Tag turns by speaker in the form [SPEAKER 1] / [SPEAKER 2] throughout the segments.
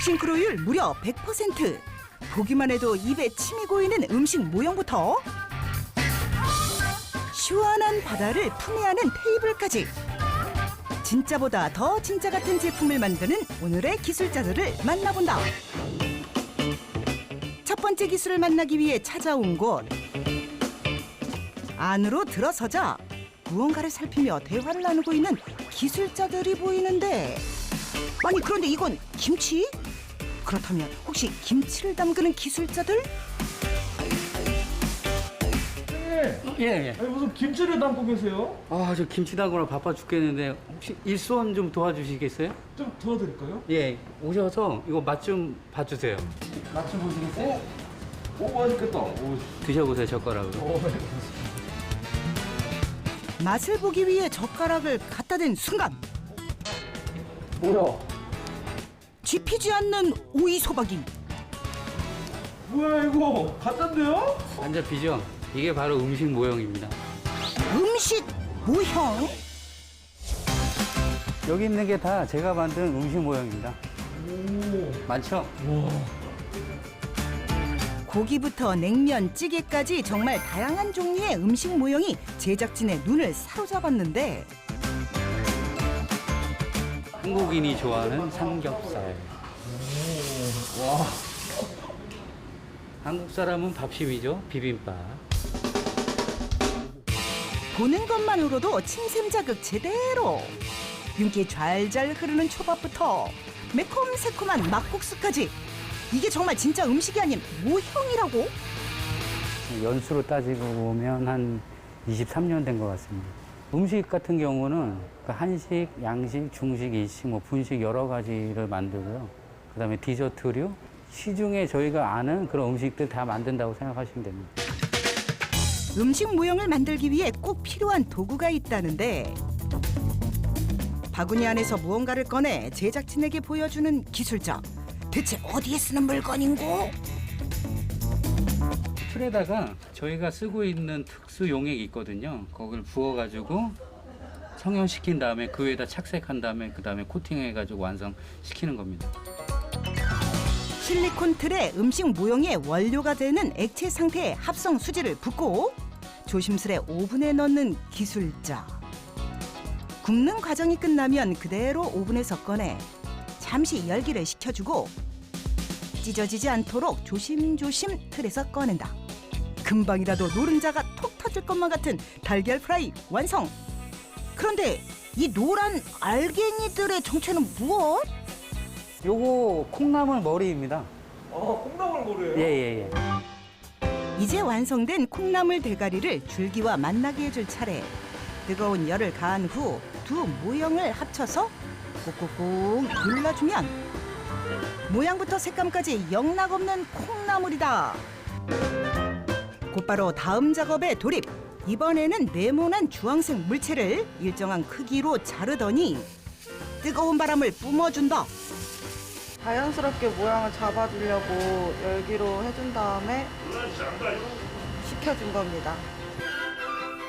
[SPEAKER 1] 싱크로율 무려 100%. 보기만 해도 입에 침이 고이는 음식 모형부터 시원한 바다를 품에 안은 테이블까지 진짜보다 더 진짜 같은 제품을 만드는 오늘의 기술자들을 만나본다. 첫 번째 기술을 만나기 위해 찾아온 곳. 안으로 들어서자 무언가를 살피며 대화를 나누고 있는 기술자들이 보이는데, 아니 그런데 이건 김치? 그렇다면 혹시 김치를 담그는 기술자들?
[SPEAKER 2] 예.
[SPEAKER 3] 아니 무슨 김치를 담고 계세요?
[SPEAKER 2] 아, 저 김치 담그러 바빠 죽겠는데 혹시 일손 좀 도와주시겠어요?
[SPEAKER 3] 좀 도와드릴까요?
[SPEAKER 2] 예, 오셔서 이거 맛 좀 봐주세요. 맛 좀 보시겠어요?
[SPEAKER 3] 오 맛있겠다. 오,
[SPEAKER 2] 드셔보세요, 젓가락으로.
[SPEAKER 3] 네.
[SPEAKER 1] 맛을 보기 위해 젓가락을 갖다 댄 순간
[SPEAKER 3] 뭐야?
[SPEAKER 1] 쥐피지 않는 오이 소박이.
[SPEAKER 3] 뭐야 이거? 가짠데요?
[SPEAKER 2] 안 잡히죠? 이게 바로 음식 모형입니다.
[SPEAKER 1] 음식 모형?
[SPEAKER 2] 여기 있는 게 다 제가 만든 음식 모형입니다.
[SPEAKER 3] 오.
[SPEAKER 2] 많죠?
[SPEAKER 3] 와.
[SPEAKER 1] 고기부터 냉면, 찌개까지 정말 다양한 종류의 음식 모형이 제작진의 눈을 사로잡았는데,
[SPEAKER 2] 한국인이 좋아하는 삼겹살.
[SPEAKER 3] 와.
[SPEAKER 2] 한국 사람은 밥심이죠, 비빔밥.
[SPEAKER 1] 보는 것만으로도 침샘 자극 제대로. 윤기 잘잘 흐르는 초밥부터 매콤새콤한 막국수까지, 이게 정말 진짜 음식이 아닌 모형이라고?
[SPEAKER 2] 연수로 따지고 보면 한 23년 된 것 같습니다. 음식 같은 경우는 한식, 양식, 중식, 일식, 분식 여러 가지를 만들고요. 그다음에 디저트류, 시중에 저희가 아는 그런 음식들 다 만든다고 생각하시면 됩니다.
[SPEAKER 1] 음식 모형을 만들기 위해 꼭 필요한 도구가 있다는데, 바구니 안에서 무언가를 꺼내 제작진에게 보여주는 기술자. 대체 어디에 쓰는 물건인고?
[SPEAKER 2] 틀에다가 저희가 쓰고 있는 특수 용액이 있거든요. 거기를 부어가지고 성형시킨 다음에 그 위에다 착색한 다음에 그 다음에 코팅해가지고 완성시키는 겁니다.
[SPEAKER 1] 실리콘 틀에 음식 모형의 원료가 되는 액체 상태의 합성 수지를 붓고 조심스레 오븐에 넣는 기술자. 굽는 과정이 끝나면 그대로 오븐에서 꺼내 잠시 열기를 식혀주고 찢어지지 않도록 조심조심 틀에서 꺼낸다. 금방이라도 노른자가 톡 터질 것만 같은 달걀 프라이 완성! 그런데 이 노란 알갱이들의 정체는 무엇?
[SPEAKER 2] 요거 콩나물 머리입니다.
[SPEAKER 3] 콩나물 모래예요?
[SPEAKER 2] 예.
[SPEAKER 1] 이제 완성된 콩나물 대가리를 줄기와 만나게 해줄 차례. 뜨거운 열을 가한 후 두 모형을 합쳐서 꾹꾹꾹 눌러주면 모양부터 색감까지 영락없는 콩나물이다. 곧바로 다음 작업에 돌입. 이번에는 네모난 주황색 물체를 일정한 크기로 자르더니 뜨거운 바람을 뿜어준다.
[SPEAKER 4] 자연스럽게 모양을 잡아주려고 열기로 해준 다음에 식혀준 겁니다.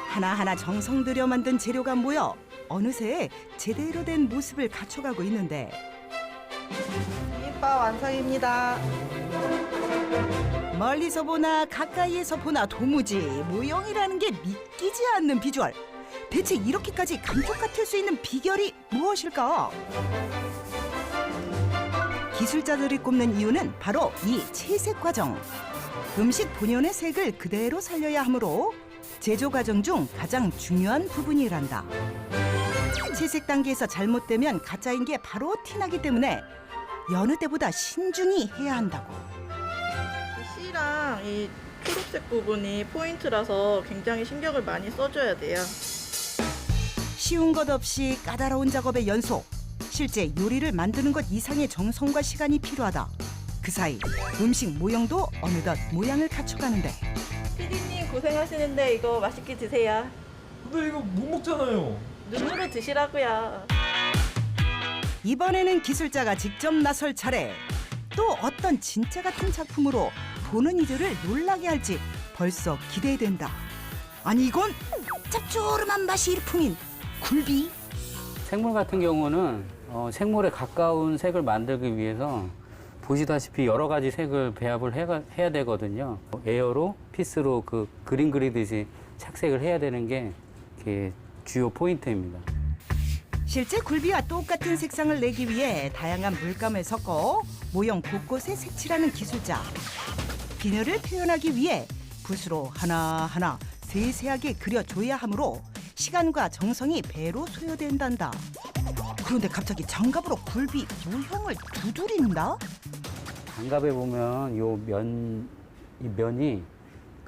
[SPEAKER 1] 하나하나 정성 들여 만든 재료가 모여 어느새 제대로 된 모습을 갖춰가고 있는데,
[SPEAKER 4] 비빔밥 완성입니다.
[SPEAKER 1] 멀리서 보나 가까이에서 보나 도무지 모형이라는 게 믿기지 않는 비주얼. 대체 이렇게까지 감쪽 같을 수 있는 비결이 무엇일까? 기술자들이 꼽는 이유는 바로 이 채색 과정. 음식 본연의 색을 그대로 살려야 하므로 제조 과정 중 가장 중요한 부분이란다. 채색 단계에서 잘못되면 가짜인 게 바로 티나기 때문에 여느 때보다 신중히 해야 한다고.
[SPEAKER 4] 이 씨랑 이 초록색 부분이 포인트라서 굉장히 신경을 많이 써줘야 돼요.
[SPEAKER 1] 쉬운 것 없이 까다로운 작업의 연속. 실제 요리를 만드는 것 이상의 정성과 시간이 필요하다. 그 사이 음식 모형도 어느덧 모양을 갖춰가는데,
[SPEAKER 4] 피디님 고생하시는데 이거 맛있게 드세요.
[SPEAKER 3] 근데 이거 못 먹잖아요.
[SPEAKER 4] 눈으로 드시라고요.
[SPEAKER 1] 이번에는 기술자가 직접 나설 차례. 또 어떤 진짜 같은 작품으로 보는 이들을 놀라게 할지 벌써 기대된다. 아니 이건 짭조름한 맛이 일품인 굴비?
[SPEAKER 2] 생물 같은 경우는 생물에 가까운 색을 만들기 위해서 보시다시피 여러 가지 색을 배합을 해야 되거든요. 에어로, 피스로 그 그림 그리듯이 착색을 해야 되는 게 이게 주요 포인트입니다.
[SPEAKER 1] 실제 굴비와 똑같은 색상을 내기 위해 다양한 물감을 섞어 모형 곳곳에 색칠하는 기술자. 비늘을 표현하기 위해 붓으로 하나하나 세세하게 그려줘야 하므로 시간과 정성이 배로 소요된단다. 그런데 갑자기 장갑으로 굴비 모형을 두드린다?
[SPEAKER 2] 장갑에 보면 이 면이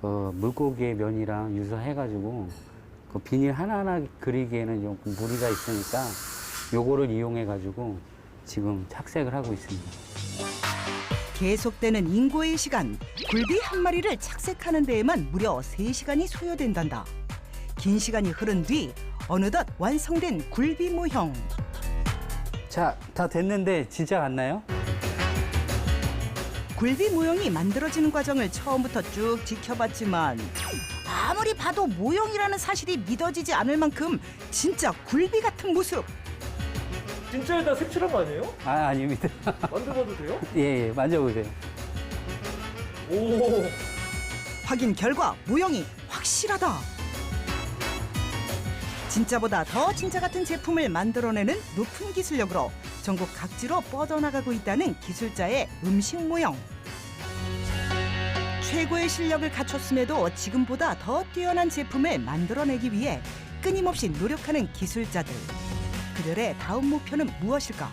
[SPEAKER 2] 그 물고기의 면이랑 유사해가지고 그 비닐 하나하나 그리기에는 조금 무리가 있으니까 요거를 이용해가지고 지금 착색을 하고 있습니다.
[SPEAKER 1] 계속되는 인고의 시간, 굴비 한 마리를 착색하는 데에만 무려 3시간이 소요된단다. 긴 시간이 흐른 뒤 어느덧 완성된 굴비 모형.
[SPEAKER 2] 자, 다 됐는데 진짜 같나요?
[SPEAKER 1] 굴비 모형이 만들어지는 과정을 처음부터 쭉 지켜봤지만 아무리 봐도 모형이라는 사실이 믿어지지 않을 만큼 진짜 굴비 같은 모습.
[SPEAKER 3] 진짜에다 색칠한 거 아니에요?
[SPEAKER 2] 아, 아닙니다.
[SPEAKER 3] 만져봐도 돼요?
[SPEAKER 2] 예, 만져보세요.
[SPEAKER 3] 오.
[SPEAKER 1] 확인 결과 모형이 확실하다. 진짜보다 더 진짜 같은 제품을 만들어내는 높은 기술력으로 전국 각지로 뻗어나가고 있다는 기술자의 음식 모형. 최고의 실력을 갖췄음에도 지금보다 더 뛰어난 제품을 만들어내기 위해 끊임없이 노력하는 기술자들. 그들의 다음 목표는 무엇일까?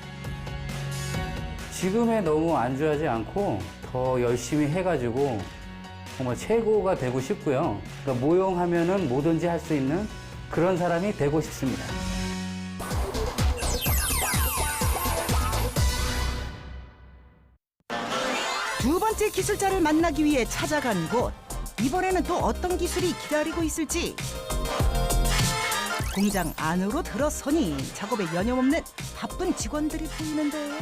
[SPEAKER 2] 지금에 너무 안주하지 않고 더 열심히 해가지고 정말 최고가 되고 싶고요. 그러니까 모형하면은 뭐든지 할 수 있는 그런 사람이 되고 싶습니다.
[SPEAKER 1] 두 번째 기술자를 만나기 위해 찾아간 곳. 이번에는 또 어떤 기술이 기다리고 있을지. 공장 안으로 들어서니 작업에 여념없는 바쁜 직원들이 보이는데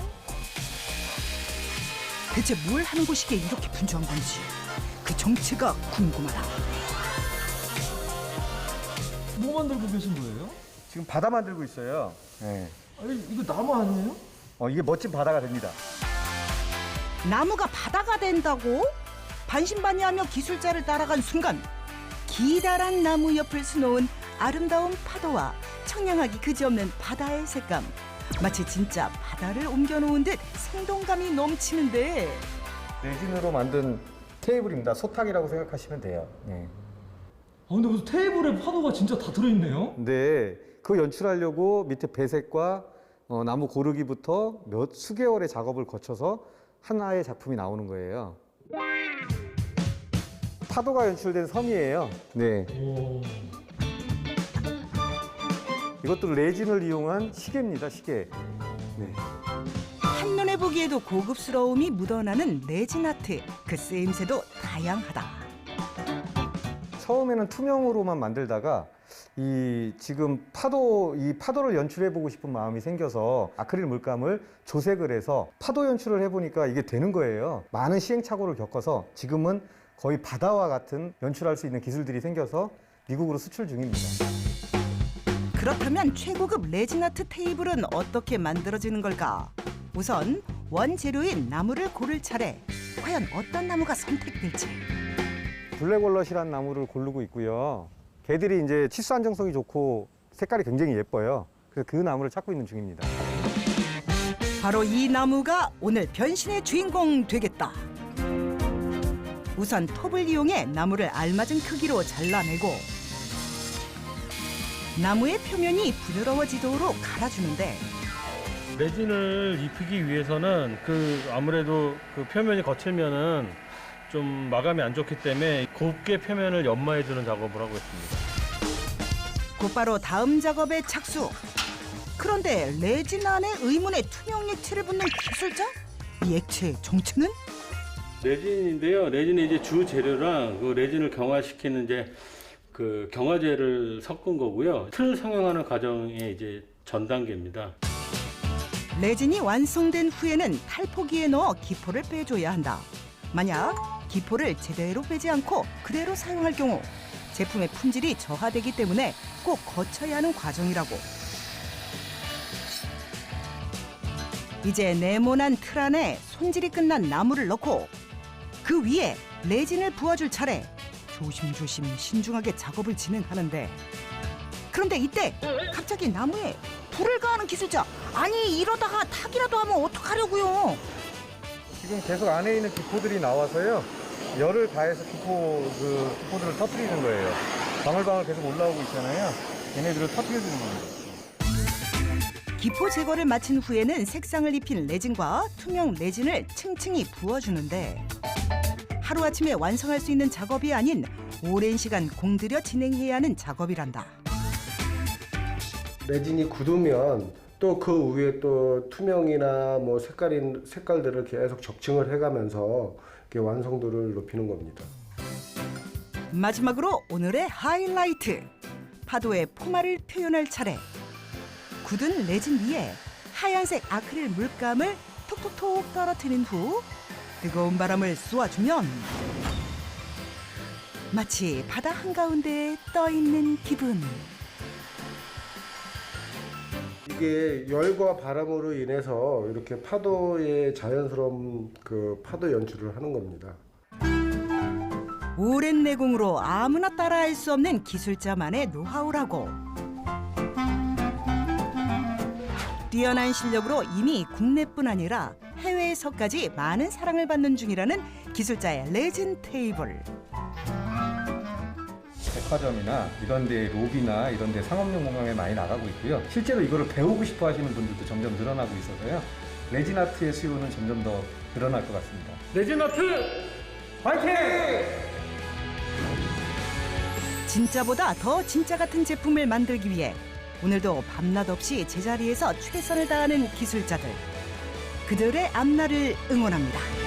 [SPEAKER 1] 대체 뭘 하는 곳이기에 이렇게 분주한 건지 그 정체가 궁금하다.
[SPEAKER 3] 뭐 만들고 계신 거예요?
[SPEAKER 5] 지금 바다 만들고 있어요. 네.
[SPEAKER 3] 아니, 이거 나무 아니에요?
[SPEAKER 5] 이게 멋진 바다가 됩니다.
[SPEAKER 1] 나무가 바다가 된다고? 반신반의하며 기술자를 따라간 순간 기다란 나무 옆을 수놓은 아름다운 파도와 청량하기 그지없는 바다의 색감. 마치 진짜 바다를 옮겨놓은 듯 생동감이 넘치는데
[SPEAKER 5] 레진으로 만든 테이블입니다. 소탁이라고 생각하시면 돼요. 네.
[SPEAKER 3] 아, 근데 무슨 테이블에 파도가 진짜 다 들어있네요?
[SPEAKER 5] 근데 그 연출하려고 밑에 배색과 나무 고르기부터 몇 수개월의 작업을 거쳐서 하나의 작품이 나오는 거예요. 파도가 연출된 섬이에요. 네.
[SPEAKER 3] 오.
[SPEAKER 5] 이것도 레진을 이용한 시계입니다. 시계. 네.
[SPEAKER 1] 한눈에 보기에도 고급스러움이 묻어나는 레진 아트. 그 쓰임새도 다양하다.
[SPEAKER 5] 처음에는 투명으로만 만들다가 이 파도를 연출해 보고 싶은 마음이 생겨서 아크릴 물감을 조색을 해서 파도 연출을 해보니까 이게 되는 거예요. 많은 시행착오를 겪어서 지금은 거의 바다와 같은 연출할 수 있는 기술들이 생겨서 미국으로 수출 중입니다.
[SPEAKER 1] 그렇다면 최고급 레진 아트 테이블은 어떻게 만들어지는 걸까? 우선 원재료인 나무를 고를 차례. 과연 어떤 나무가 선택될지.
[SPEAKER 5] 블랙월넛이라는 나무를 고르고 있고요. 개들이 이제 치수 안정성이 좋고 색깔이 굉장히 예뻐요. 그래서 그 나무를 찾고 있는 중입니다.
[SPEAKER 1] 바로 이 나무가 오늘 변신의 주인공 되겠다. 우선 톱을 이용해 나무를 알맞은 크기로 잘라내고 나무의 표면이 부드러워지도록 갈아주는데
[SPEAKER 6] 레진을 입히기 위해서는 아무래도 그 표면이 거칠면은 좀 마감이 안 좋기 때문에 곱게 표면을 연마해 주는 작업을 하고 있습니다.
[SPEAKER 1] 곧바로 다음 작업에 착수. 그런데 레진 안에 의문의 투명 액체를 붓는 기술자? 이 액체의 정체는?
[SPEAKER 6] 레진인데요. 레진의 이제 주 재료랑 그 레진을 경화시키는 이제 그 경화제를 섞은 거고요. 틀 성형하는 과정의 이제 전 단계입니다.
[SPEAKER 1] 레진이 완성된 후에는 탈포기에 넣어 기포를 빼줘야 한다. 만약 기포를 제대로 빼지 않고 그대로 사용할 경우 제품의 품질이 저하되기 때문에 꼭 거쳐야 하는 과정이라고. 이제 네모난 틀 안에 손질이 끝난 나무를 넣고 그 위에 레진을 부어줄 차례. 조심조심 신중하게 작업을 진행하는데 그런데 이때 갑자기 나무에 불을 가하는 기술자. 아니 이러다가 타기라도 하면 어떡하려고요.
[SPEAKER 5] 지금 계속 안에 있는 기포들이 나와서요. 열을 가해서 기포들을 터뜨리는 거예요. 방울방울 계속 올라오고 있잖아요. 얘네들을 터뜨려주는 겁니다.
[SPEAKER 1] 기포 제거를 마친 후에는 색상을 입힌 레진과 투명 레진을 층층이 부어주는데 하루아침에 완성할 수 있는 작업이 아닌 오랜 시간 공들여 진행해야 하는 작업이란다.
[SPEAKER 7] 레진이 굳으면 또 그 위에 또 투명이나 뭐 색깔들을 계속 적층을 해가면서 이렇게 완성도를 높이는 겁니다.
[SPEAKER 1] 마지막으로 오늘의 하이라이트. 파도의 포마를 표현할 차례. 굳은 레진 위에 하얀색 아크릴 물감을 톡톡톡 떨어뜨린 후 뜨거운 바람을 쏘아주면 마치 바다 한가운데에 떠있는 기분.
[SPEAKER 7] 이게 열과 바람으로 인해서 이렇게 파도의 자연스러운 그 파도 연출을 하는 겁니다.
[SPEAKER 1] 오랜 내공으로 아무나 따라할 수 없는 기술자만의 노하우라고. 뛰어난 실력으로 이미 국내뿐 아니라 해외에서까지 많은 사랑을 받는 중이라는 기술자의 레진 테이블.
[SPEAKER 5] 백화점이나 이런 데 로비나 이런 데 상업용 공간에 많이 나가고 있고요. 실제로 이거를 배우고 싶어 하시는 분들도 점점 늘어나고 있어서요. 레진 아트의 수요는 점점 더 늘어날 것 같습니다.
[SPEAKER 6] 레진 아트
[SPEAKER 5] 화이팅!
[SPEAKER 1] 진짜보다 더 진짜 같은 제품을 만들기 위해 오늘도 밤낮 없이 제자리에서 최선을 다하는 기술자들. 그들의 앞날을 응원합니다.